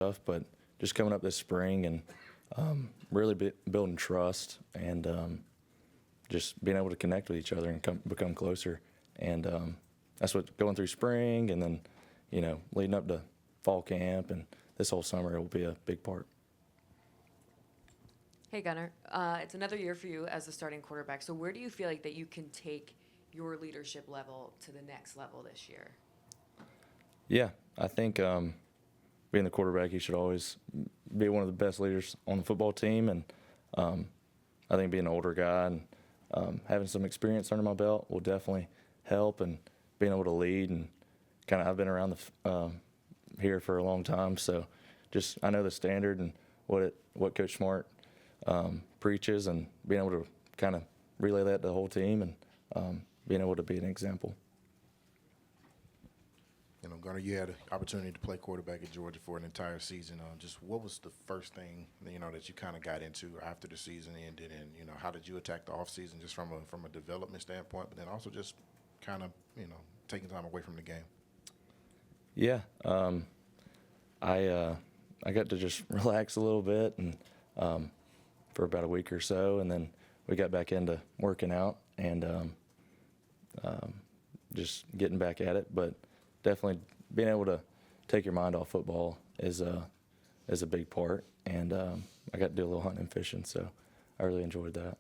stuff, but just coming up this spring and really building trust and just being able to connect with each other and become closer. And that's what going through spring and then, leading up to fall camp and this whole summer will be a big part. Hey, Gunnar. It's another year for you as the starting quarterback. So where do you feel like that you can take your leadership level to the next level this year? Yeah, I think being the quarterback, you should always be one of the best leaders on the football team. And I think being an older guy and having some experience under my belt will definitely help. And being able to lead and I've been around here for a long time, so just I know the standard and what Coach Smart preaches, and being able to kind of relay that to the whole team and being able to be an example. Gunnar, you had an opportunity to play quarterback at Georgia for an entire season. Just what was the first thing that you kind of got into after the season ended, and how did you attack the offseason just from a development standpoint, but then also just kind of taking time away from the game? Yeah, I got to just relax a little bit and for about a week or so, and then we got back into working out and just getting back at it. But definitely being able to take your mind off football is a big part, and I got to do a little hunting and fishing, so I really enjoyed that.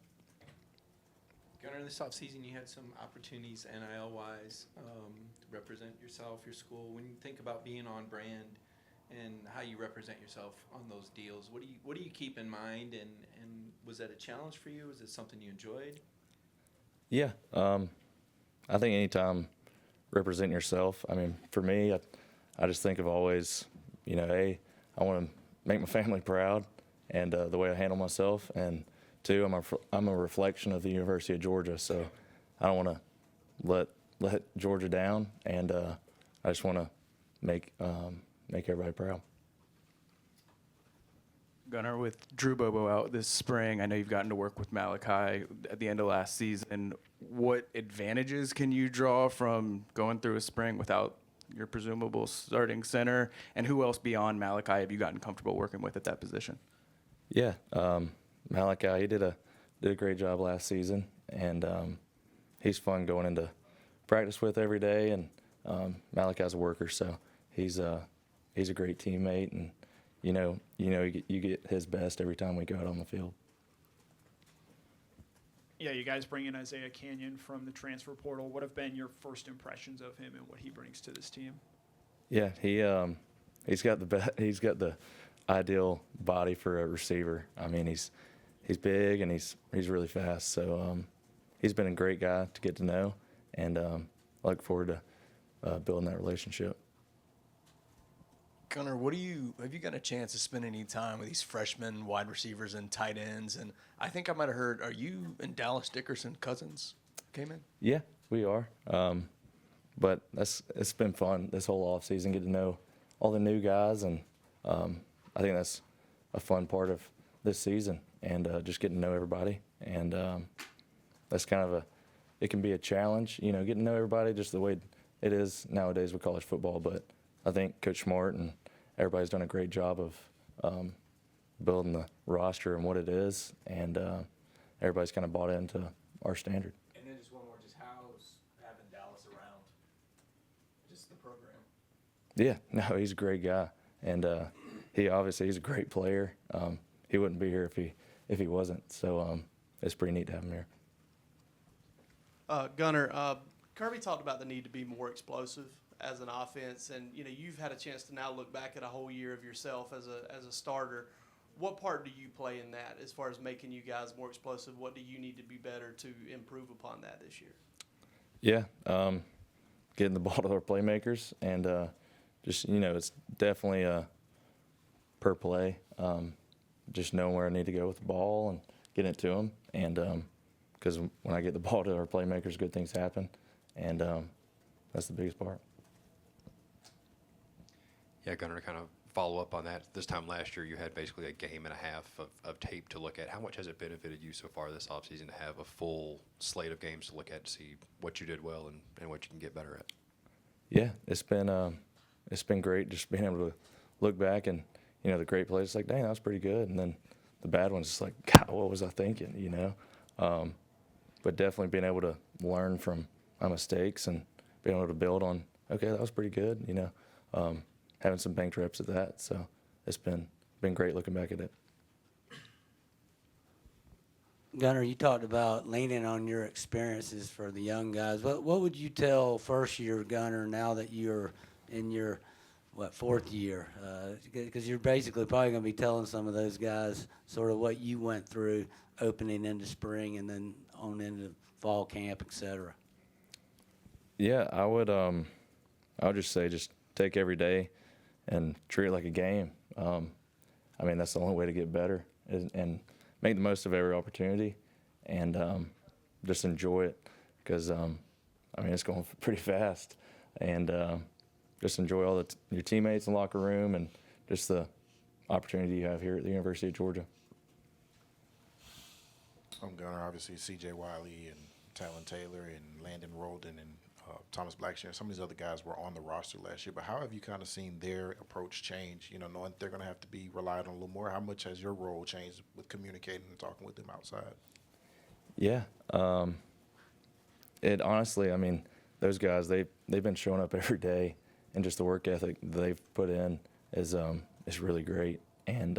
Gunnar, this offseason you had some opportunities NIL-wise to represent yourself, your school. When you think about being on brand and how you represent yourself on those deals, what do you keep in mind, and was that a challenge for you? Was it something you enjoyed? Yeah, I think anytime representing yourself, I mean, for me, I just think of always, A, I want to make my family proud and the way I handle myself, and two, I'm a reflection of the University of Georgia, so I don't want to let Georgia down, and I just want to make everybody proud. Gunnar, with Drew Bobo out this spring, I know you've gotten to work with Malachi at the end of last season. What advantages can you draw from going through a spring without your presumable starting center? And who else beyond Malachi have you gotten comfortable working with at that position? Yeah, Malachi, he did a great job last season, and he's fun going into practice with every day. And Malachi's a worker, so he's a great teammate, and you get his best every time we go out on the field. Yeah, you guys bring in Isaiah Canyon from the transfer portal. What have been your first impressions of him and what he brings to this team? Yeah, he's got the ideal body for a receiver. I mean, he's big and he's really fast. So he's been a great guy to get to know, and I look forward to building that relationship. Gunnar, have you gotten a chance to spend any time with these freshmen, wide receivers, and tight ends? And I think I might have heard, are you and Dallas Dickerson cousins came in? Yeah, we are. But it's been fun this whole offseason, get to know all the new guys, and I think that's a fun part of this season, and just getting to know everybody. And that's it can be a challenge, getting to know everybody just the way it is nowadays with college football. But I think Coach Smart and everybody's done a great job of building the roster and what it is, and everybody's kind of bought into our standard. And then just one more, just how's having Dallas around, just the program? Yeah, no, he's a great guy, and he's a great player. He wouldn't be here if he wasn't, so it's pretty neat to have him here. Gunnar, Kirby talked about the need to be more explosive as an offense, and you've had a chance to now look back at a whole year of yourself as a starter. What part do you play in that as far as making you guys more explosive? What do you need to be better to improve upon that this year? Yeah, getting the ball to our playmakers, and just it's definitely per play, just knowing where I need to go with the ball and getting it to them, and because when I get the ball to our playmakers, good things happen, and that's the biggest part. Yeah, Gunnar, to kind of follow up on that, this time last year you had basically a game and a half of tape to look at. How much has it benefited you so far this offseason to have a full slate of games to look at to see what you did well and what you can get better at? Yeah, it's been great just being able to look back and the great plays, it's like, dang, that was pretty good. And then the bad ones, it's like, God, what was I thinking, But definitely being able to learn from my mistakes and being able to build on, okay, that was pretty good, having some banked reps at that. So it's been great looking back at it. Gunner, you talked about leaning on your experiences for the young guys. What would you tell first-year Gunner now that you're in your, fourth year? Because you're basically probably going to be telling some of those guys sort of what you went through opening into spring and then on into fall camp, et cetera. Yeah, I would just say just take every day and treat it like a game. That's the only way to get better and make the most of every opportunity and just enjoy it because, it's going pretty fast. And just enjoy all your teammates in the locker room and just the opportunity you have here at the University of Georgia. I'm Gunner, obviously C.J. Wiley and Talon Taylor and Landon Rolden and Thomas Blackshear. Some of these other guys were on the roster last year, but how have you kind of seen their approach change, knowing they're going to have to be relied on a little more? How much has your role changed with communicating and talking with them outside? Yeah. It honestly, those guys, they've been showing up every day, and just the work ethic they've put in is really great. And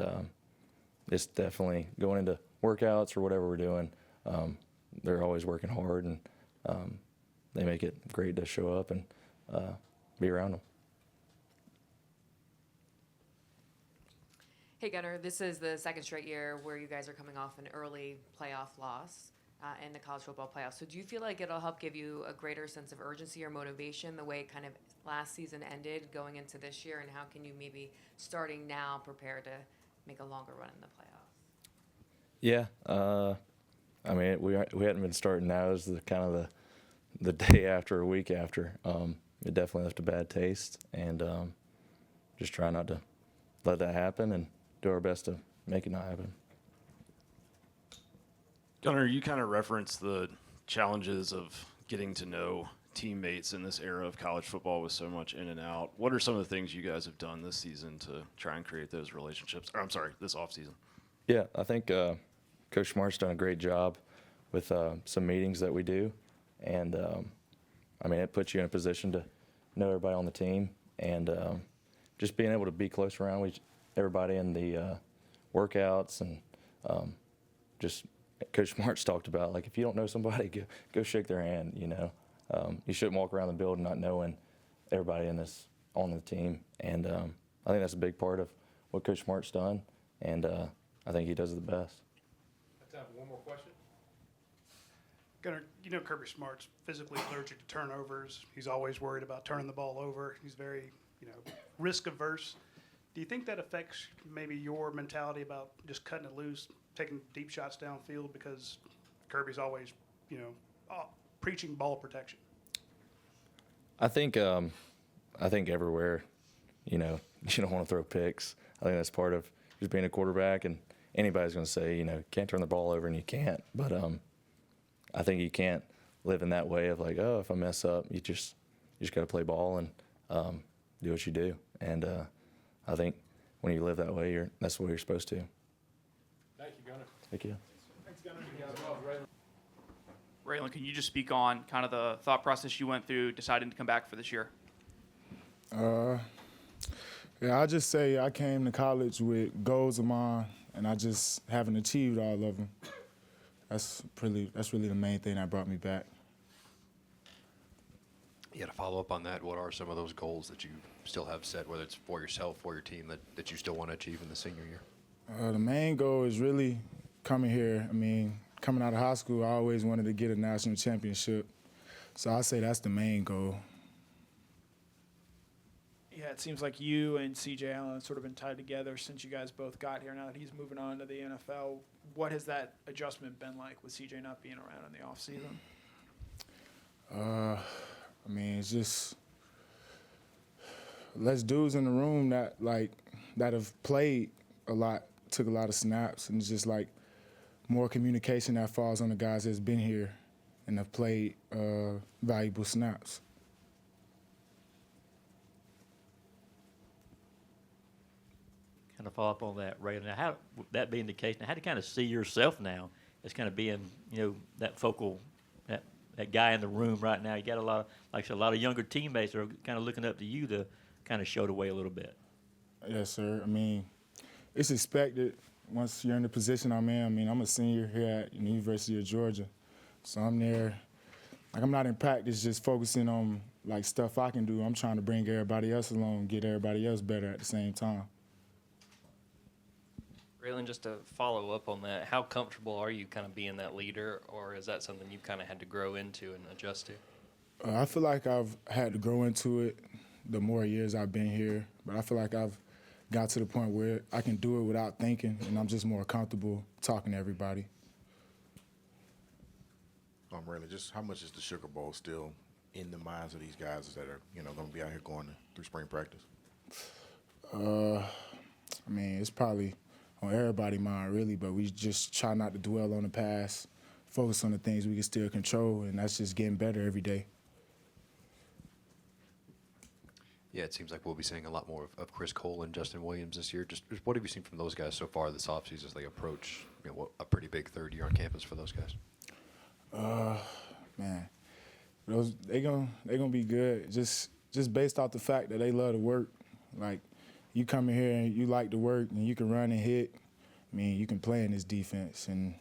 it's definitely going into workouts or whatever we're doing, they're always working hard, and they make it great to show up and be around them. Hey, Gunner, this is the second straight year where you guys are coming off an early playoff loss in the college football playoffs. So do you feel like it'll help give you a greater sense of urgency or motivation the way kind of last season ended going into this year? And how can you maybe starting now prepare to make a longer run in the playoffs? Yeah. We hadn't been starting now. It was the day after or week after. It definitely left a bad taste, and just try not to let that happen and do our best to make it not happen. Gunner, you kind of referenced the challenges of getting to know teammates in this era of college football with so much in and out. What are some of the things you guys have done this season to try and create those relationships? This offseason. Yeah, I think Coach Smart's done a great job with some meetings that we do. And, it puts you in a position to know everybody on the team and just being able to be close around everybody in the workouts and just Coach Smart's talked about, if you don't know somebody, go shake their hand, You shouldn't walk around the building not knowing everybody on the team. And I think that's a big part of what Coach Smart's done, and I think he does it the best. Time for one more question. Gunner, Kirby Smart's physically allergic to turnovers. He's always worried about turning the ball over. He's very, risk averse. Do you think that affects maybe your mentality about just cutting it loose, taking deep shots downfield, because Kirby's always, preaching ball protection? I think everywhere, you don't want to throw picks. I think that's part of just being a quarterback, and anybody's going to say, can't turn the ball over, and you can't. But I think you can't live in that way of if I mess up, you just got to play ball and do what you do. And I think when you live that way, that's what you're supposed to. Thank you, Gunner. Thank you. Thanks, Gunner. You guys well, Raylen. Raylen, can you just speak on kind of the thought process you went through deciding to come back for this year? Yeah, I'll just say I came to college with goals of mine, and I just haven't achieved all of them. That's really the main thing that brought me back. Yeah, to follow up on that, what are some of those goals that you still have set, whether it's for yourself or your team, that you still want to achieve in the senior year? The main goal is really coming here. Coming out of high school, I always wanted to get a national championship. So I say that's the main goal. Yeah, it seems like you and C.J. Allen have sort of been tied together since you guys both got here. Now that he's moving on to the NFL, what has that adjustment been like with C.J. not being around in the offseason? It's just less dudes in the room that have played a lot, took a lot of snaps, and it's just more communication that falls on the guys that's been here and have played valuable snaps. kind of follow up on that, Ray. Now, how that being the case, now how do you kind of see yourself now as kind of being, that focal, that guy in the room right now? You got a lot of, like I said, a lot of younger teammates are kind of looking up to you to kind of show the way a little bit. Yes, sir. I mean, it's expected once you're in the position I'm in. I mean, I'm a senior here at the University of Georgia, so I'm there. Like, I'm not in practice just focusing on, like, stuff I can do. I'm trying to bring everybody else along, get everybody else better at the same time. Raylen, just to follow up on that, how comfortable are you kind of being that leader, or is that something you kind of had to grow into and adjust to? I feel like I've had to grow into it the more years I've been here, but I feel like I've got to the point where I can do it without thinking, and I'm just more comfortable talking to everybody. Really, just how much is the Sugar Bowl still in the minds of these guys that are, going to be out here going through spring practice? I mean, it's probably on everybody's mind, really, but we just try not to dwell on the past, focus on the things we can still control, and that's just getting better every day. Yeah, it seems like we'll be seeing a lot more of Chris Cole and Justin Williams this year. Just what have you seen from those guys so far this offseason as they approach a pretty big third year on campus for those guys? Man, they gonna be good. Just based off the fact that they love to work. Like, you come in here and you like to work and you can run and hit. I mean, you can play in this defense, and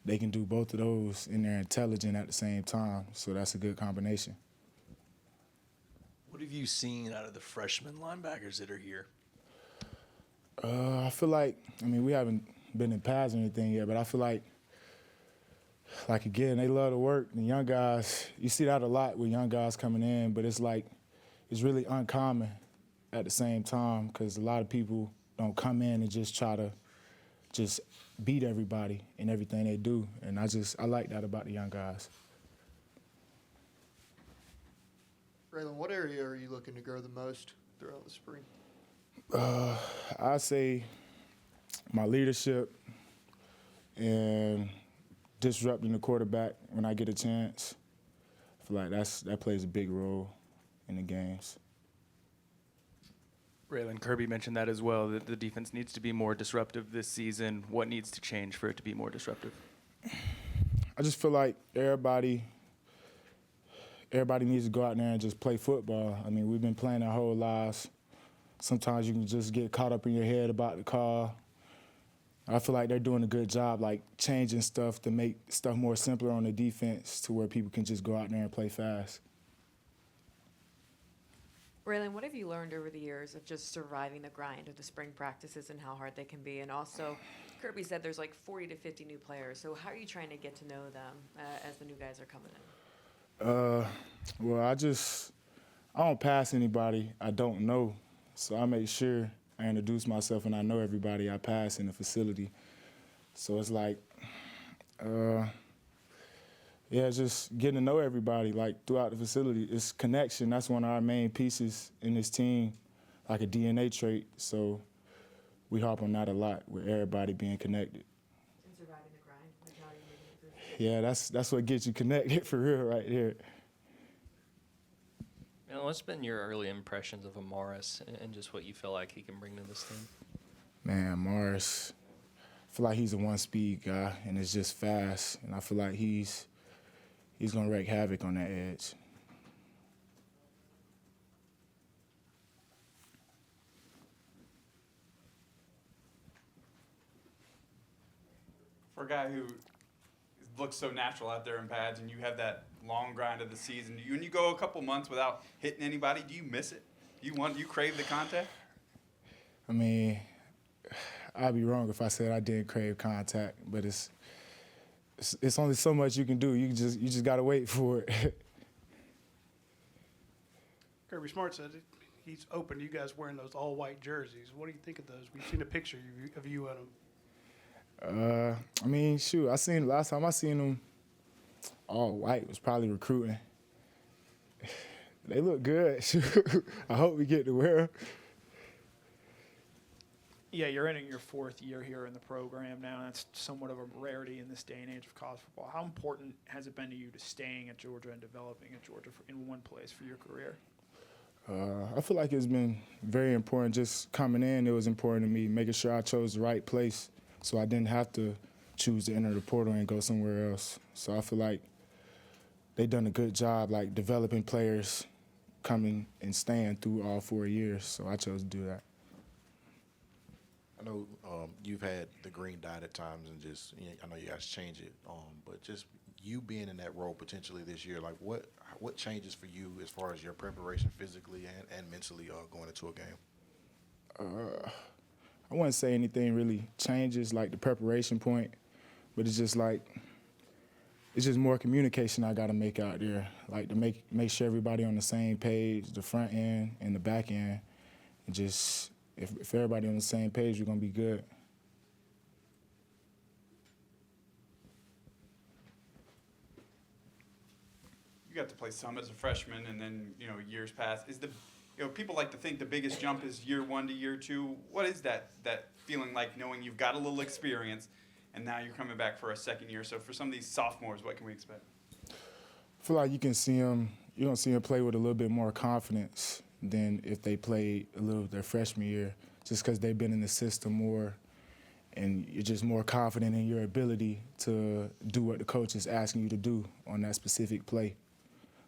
they can do both of those, and they're intelligent at the same time. So that's a good combination. What have you seen out of the freshman linebackers that are here? I feel like, we haven't been in pads or anything yet, but I feel like again, they love to work. The young guys, you see that a lot with young guys coming in, but it's really uncommon at the same time, because a lot of people don't come in and just try to just beat everybody in everything they do. And I like that about the young guys. Raylen, what area are you looking to grow the most throughout the spring? I say my leadership and disrupting the quarterback when I get a chance. I feel like that plays a big role in the games. Raylen, Kirby mentioned that as well, that the defense needs to be more disruptive this season. What needs to change for it to be more disruptive? I just feel like everybody needs to go out there and just play football. I mean, we've been playing our whole lives. Sometimes you can just get caught up in your head about the call. I feel like they're doing a good job, like, changing stuff to make stuff more simpler on the defense to where people can just go out there and play fast. Raylen, what have you learned over the years of just surviving the grind of the spring practices and how hard they can be? And also, Kirby said there's like 40 to 50 new players. So how are you trying to get to know them as the new guys are coming in? Well, I don't pass anybody I don't know. So I make sure I introduce myself and I know everybody I pass in the facility. So it's like, just getting to know everybody, like, throughout the facility. It's connection. That's one of our main pieces in this team, like a DNA trait. So we harp on that a lot, with everybody being connected. And surviving the grind, like how are you making it through? Yeah, that's what gets you connected for real right here. What's been your early impressions of Morris and just what you feel like he can bring to this team? Man, Morris, I feel like he's a one-speed guy, and it's just fast. And I feel like he's going to wreak havoc on that edge. For a guy who looks so natural out there in pads, and you have that long grind of the season, when you go a couple months without hitting anybody, do you miss it? You crave the contact? I mean, I'd be wrong if I said I didn't crave contact, but it's only so much you can do. You just got to wait for it. Kirby Smart said he's open to you guys wearing those all-white jerseys. What do you think of those? We've seen a picture of you in them. I mean, shoot, last time I seen them all white was probably recruiting. They look good. I hope we get to wear them. Yeah, you're entering your fourth year here in the program now. That's somewhat of a rarity in this day and age of college football. How important has it been to you to staying at Georgia and developing at Georgia in one place for your career? I feel like it's been very important. Just coming in, it was important to me, making sure I chose the right place so I didn't have to choose to enter the portal and go somewhere else. So I feel like they done a good job, like, developing players coming and staying through all 4 years. So I chose to do that. I know you've had the green dot at times, and just I know you guys change it, but just you being in that role potentially this year, like what changes for you as far as your preparation physically and mentally going into a game? I wouldn't say anything really changes, like the preparation point, but it's just like it's just more communication I got to make out there, like to make sure everybody on the same page, the front end and the back end, and just if everybody on the same page, we're gonna be good. You got to play some as a freshman, and then years pass. Is the people like to think the biggest jump is year 1 to year 2. What is that feeling like, knowing you've got a little experience, and now you're coming back for a second year? So for some of these sophomores, what can we expect? I feel like you're gonna see them play with a little bit more confidence than if they played a little their freshman year, just because they've been in the system more, and you're just more confident in your ability to do what the coach is asking you to do on that specific play.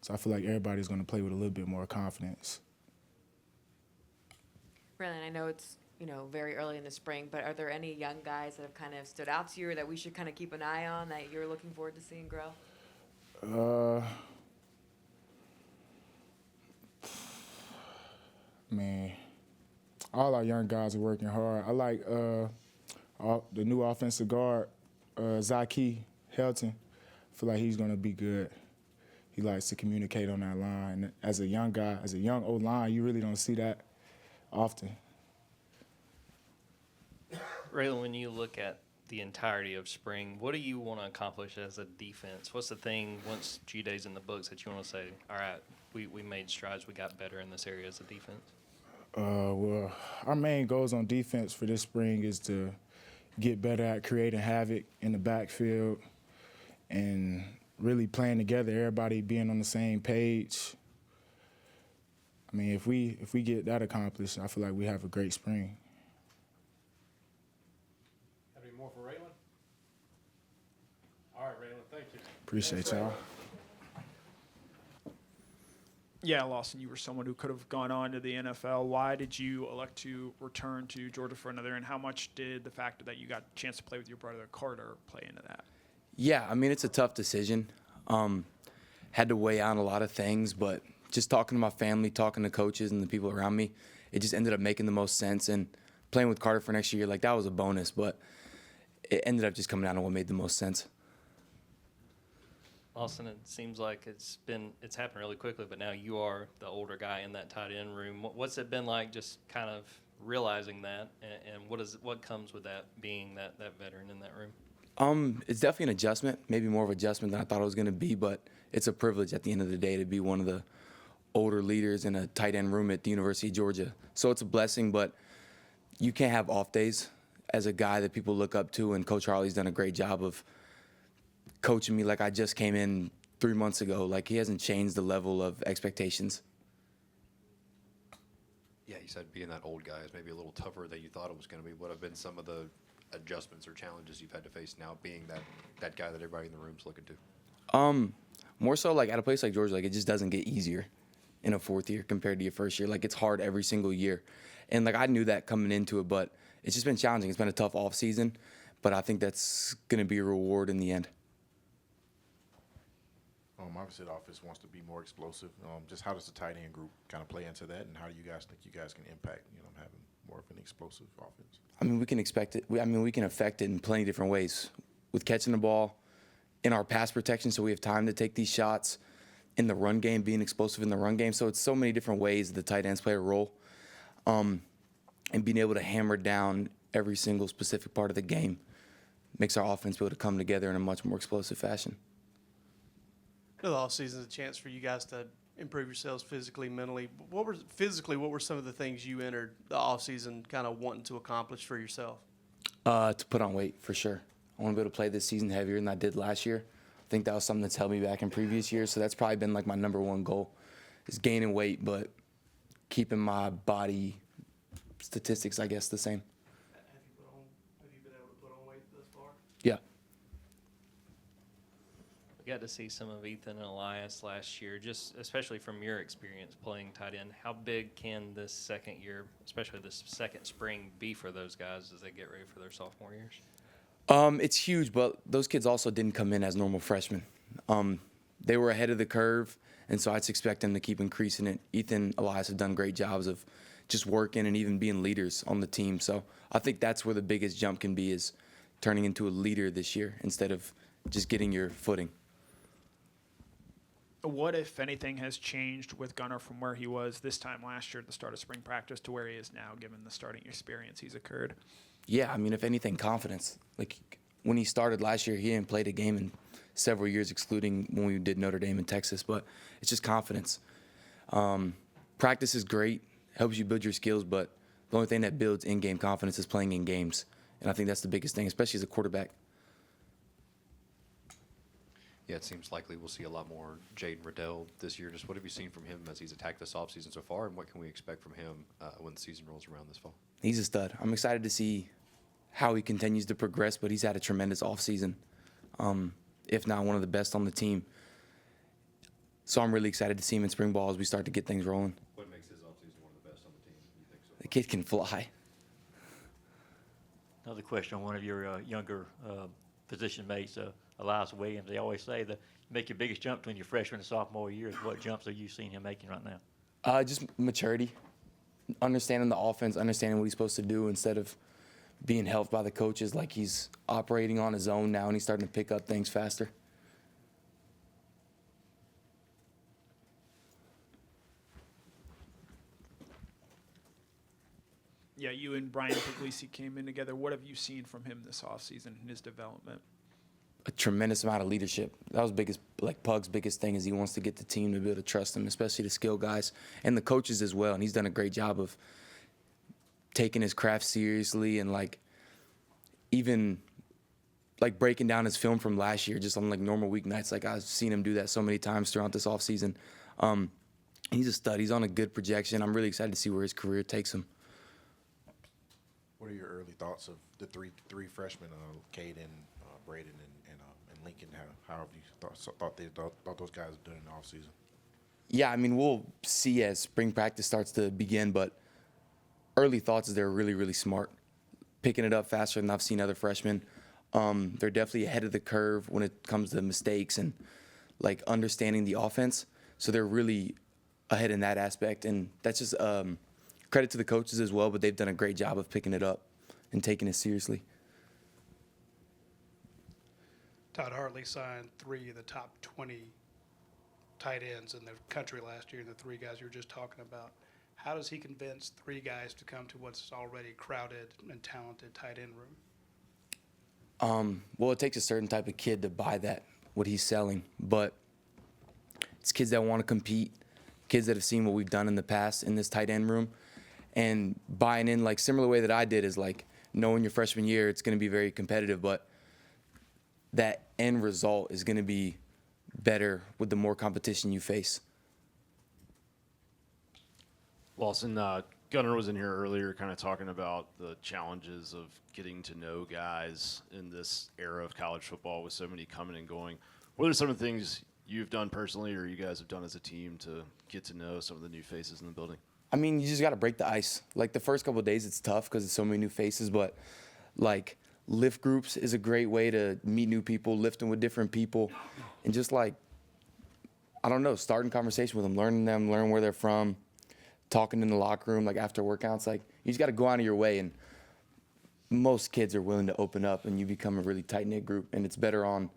So I feel like everybody's going to play with a little bit more confidence. Raylen, I know it's very early in the spring, but are there any young guys that have kind of stood out to you, or that we should kind of keep an eye on, that you're looking forward to seeing grow? Man, all our young guys are working hard. I like the new offensive guard, Zaki Helton. I feel like he's going to be good. He likes to communicate on that line. As a young guy, as a young O-line, you really don't see that often. Raylen, when you look at the entirety of spring, what do you want to accomplish as a defense? What's the thing once G-Day's in the books that you want to say, all right, we made strides, we got better in this area as a defense? Well, our main goals on defense for this spring is to get better at creating havoc in the backfield and really playing together, everybody being on the same page. I mean, if we get that accomplished, I feel like we have a great spring. Have any more for Raylen? All right, Raylen, thank you. Appreciate y'all. Yeah, Lawson, you were someone who could have gone on to the NFL. Why did you elect to return to Georgia for another, and how much did the fact that you got a chance to play with your brother Carter play into that? Yeah, I mean, it's a tough decision. Had to weigh out a lot of things, but just talking to my family, talking to coaches and the people around me, it just ended up making the most sense. And playing with Carter for next year, like, that was a bonus, but it ended up just coming down to what made the most sense. Lawson, it seems like it's happened really quickly, but now you are the older guy in that tight end room. What's it been like, just kind of realizing that, and what comes with that, being that veteran in that room? It's definitely an adjustment, maybe more of an adjustment than I thought it was going to be, but it's a privilege at the end of the day to be one of the older leaders in a tight end room at the University of Georgia. So it's a blessing, but you can't have off days as a guy that people look up to, and Coach Harley's done a great job of coaching me like I just came in 3 months ago. Like, he hasn't changed the level of expectations. Yeah, you said being that old guy is maybe a little tougher than you thought it was going to be. What have been some of the adjustments or challenges you've had to face now, being that guy that everybody in the room's looking to? More so, like, at a place like Georgia, like, it just doesn't get easier in a fourth year compared to your first year. Like, it's hard every single year. And, like, I knew that coming into it, but it's just been challenging. It's been a tough off season, but I think that's going to be a reward in the end. Obviously, the offense wants to be more explosive. Just how does the tight end group kind of play into that, and how do you guys think you guys can impact, having more of an explosive offense? I mean, we can expect it. We can affect it in plenty of different ways. With catching the ball, in our pass protection, so we have time to take these shots. In the run game, being explosive in the run game. So it's so many different ways the tight ends play a role. And being able to hammer down every single specific part of the game makes our offense be able to come together in a much more explosive fashion. The offseason is a chance for you guys to improve yourselves physically, mentally. What were some of the things you entered the offseason kind of wanting to accomplish for yourself? To put on weight, for sure. I want to be able to play this season heavier than I did last year. I think that was something that's held me back in previous years, so that's probably been like my number one goal, is gaining weight, but keeping my body statistics, I guess, the same. Have you been able to put on weight thus far? Yeah. We got to see some of Ethan and Elias last year, just especially from your experience playing tight end. How big can this second year, especially this second spring, be for those guys as they get ready for their sophomore years? It's huge, but those kids also didn't come in as normal freshmen. They were ahead of the curve, and so I'd expect them to keep increasing it. Ethan, Elias have done great jobs of just working and even being leaders on the team. So I think that's where the biggest jump can be, is turning into a leader this year instead of just getting your footing. What, if anything, has changed with Gunnar from where he was this time last year at the start of spring practice to where he is now, given the starting experience he's occurred? Yeah, I mean, if anything, confidence. Like, when he started last year, he hadn't played a game in several years, excluding when we did Notre Dame in Texas, but it's just confidence. Practice is great, helps you build your skills, but the only thing that builds in-game confidence is playing in games, and I think that's the biggest thing, especially as a quarterback. Yeah, it seems likely we'll see a lot more Jaden Riddell this year. Just what have you seen from him as he's attacked this offseason so far, and what can we expect from him when the season rolls around this fall? He's a stud. I'm excited to see how he continues to progress, but he's had a tremendous offseason, if not one of the best on the team. So I'm really excited to see him in spring ball as we start to get things rolling. What makes his offseason one of the best on the team, you think so? The kid can fly. Another question on one of your younger position mates, Elias Williams. They always say that you make your biggest jump between your freshman and sophomore years. What jumps are you seeing him making right now? Just maturity, understanding the offense, understanding what he's supposed to do instead of being helped by the coaches. Like, he's operating on his own now, and he's starting to pick up things faster. Yeah, you and Brian Puglisi came in together. What have you seen from him this offseason in his development? A tremendous amount of leadership. That was Pug's biggest thing, is he wants to get the team to be able to trust him, especially the skill guys and the coaches as well. And he's done a great job of taking his craft seriously and even breaking down his film from last year just on normal weeknights. I've seen him do that so many times throughout this offseason. He's a stud. He's on a good projection. I'm really excited to see where his career takes him. What are your early thoughts of the three freshmen, Caden, Braden, and Lincoln? How have you thought those guys have done in the offseason? Yeah, I mean, we'll see as spring practice starts to begin, but early thoughts is they're really, really smart, picking it up faster than I've seen other freshmen. They're definitely ahead of the curve when it comes to mistakes and understanding the offense. So they're really ahead in that aspect, and that's just credit to the coaches as well, but they've done a great job of picking it up and taking it seriously. Todd Hartley signed 3 of the top 20 tight ends in the country last year, the 3 guys you were just talking about. How does he convince 3 guys to come to what's already crowded and talented tight end room? Well, it takes a certain type of kid to buy that, what he's selling, but it's kids that want to compete, kids that have seen what we've done in the past in this tight end room, and buying in similar way that I did is knowing your freshman year it's going to be very competitive, but that end result is going to be better with the more competition you face. Lawson, Gunnar was in here earlier kind of talking about the challenges of getting to know guys in this era of college football with so many coming and going. What are some of the things you've done personally or you guys have done as a team to get to know some of the new faces in the building? I mean, you just got to break the ice. The first couple of days it's tough because there's so many new faces, but lift groups is a great way to meet new people, lifting with different people, and just I don't know, starting conversation with them, learn where they're from, talking in the locker room, after workouts. You just got to go out of your way, and most kids are willing to open up, and you become a really tight-knit group, and it's better on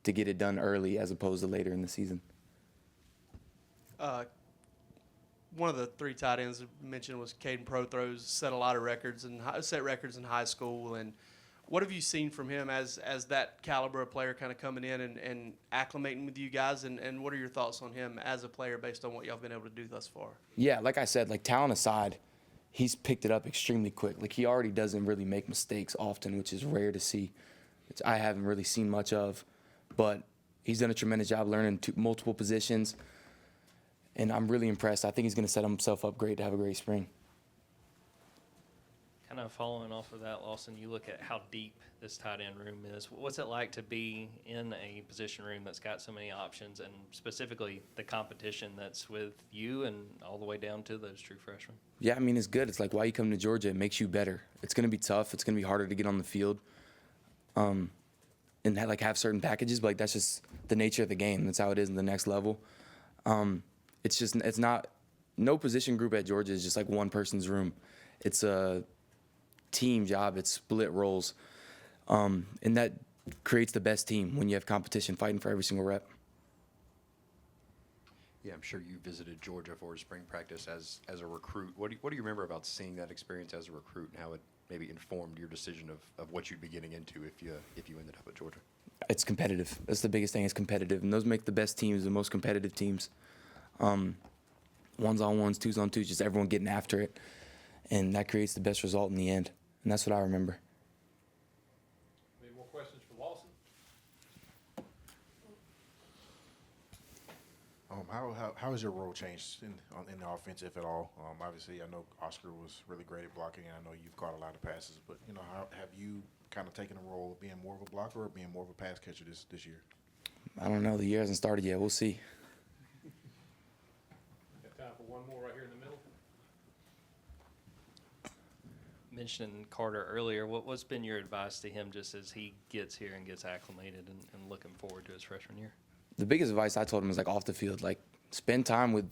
to get it done early as opposed to later in the season. One of the 3 tight ends mentioned was Caden Prothrows, set a lot of records and set records in high school. And what have you seen from him as that caliber of player kind of coming in and acclimating with you guys? And what are your thoughts on him as a player based on what y'all have been able to do thus far? Yeah, like I said, talent aside, he's picked it up extremely quick. He already doesn't really make mistakes often, which is rare to see. I haven't really seen much of, but he's done a tremendous job learning multiple positions. and I'm really impressed. I think he's going to set himself up great to have a great spring. Kind of following off of that, Lawson, you look at how deep this tight end room is. What's it like to be in a position room that's got so many options, and specifically the competition that's with you and all the way down to those true freshmen? Yeah, I mean, it's good. It's like why you come to Georgia. It makes you better. It's going to be tough. It's going to be harder to get on the field and have certain packages, but that's just the nature of the game. That's how it is in the next level. It's not – no position group at Georgia is just like one person's room. It's a team job. It's split roles. And that creates the best team when you have competition fighting for every single rep. Yeah, I'm sure you visited Georgia for spring practice as a recruit. What do you remember about seeing that experience as a recruit and how it maybe informed your decision of what you'd be getting into if you ended up at Georgia? It's competitive. That's the biggest thing. It's competitive, and those make the best teams, the most competitive teams. Ones on ones, twos on twos, just everyone getting after it, and that creates the best result in the end. And that's what I remember. Any more questions for Lawson? How has your role changed in the offense, if at all? Obviously, I know Oscar was really great at blocking, and I know you've caught a lot of passes. But how have you kind of taken a role of being more of a blocker or being more of a pass catcher this year? I don't know. The year hasn't started yet. We'll see. Got time for one more right here in the middle. Mentioning Carter earlier, what's been your advice to him just as he gets here and gets acclimated and looking forward to his freshman year? The biggest advice I told him is like off the field, like spend time with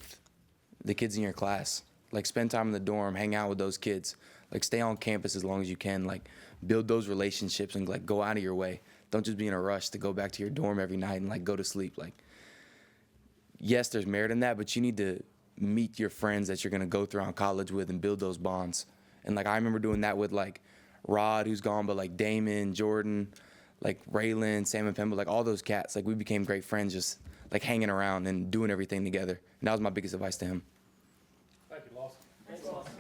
the kids in your class, like spend time in the dorm, hang out with those kids, like stay on campus as long as you can, like build those relationships and like go out of your way. Don't just be in a rush to go back to your dorm every night and like go to sleep. Like, yes, there's merit in that, but you need to meet your friends that you're gonna go throughout college with and build those bonds. And like I remember doing that with like Rod, who's gone, but like Damon, Jordan, like Raylen, Sam and Pemba, like all those cats, like we became great friends just like hanging around and doing everything together. And that was my biggest advice to him. Thank you, Lawson. Thanks, Lawson.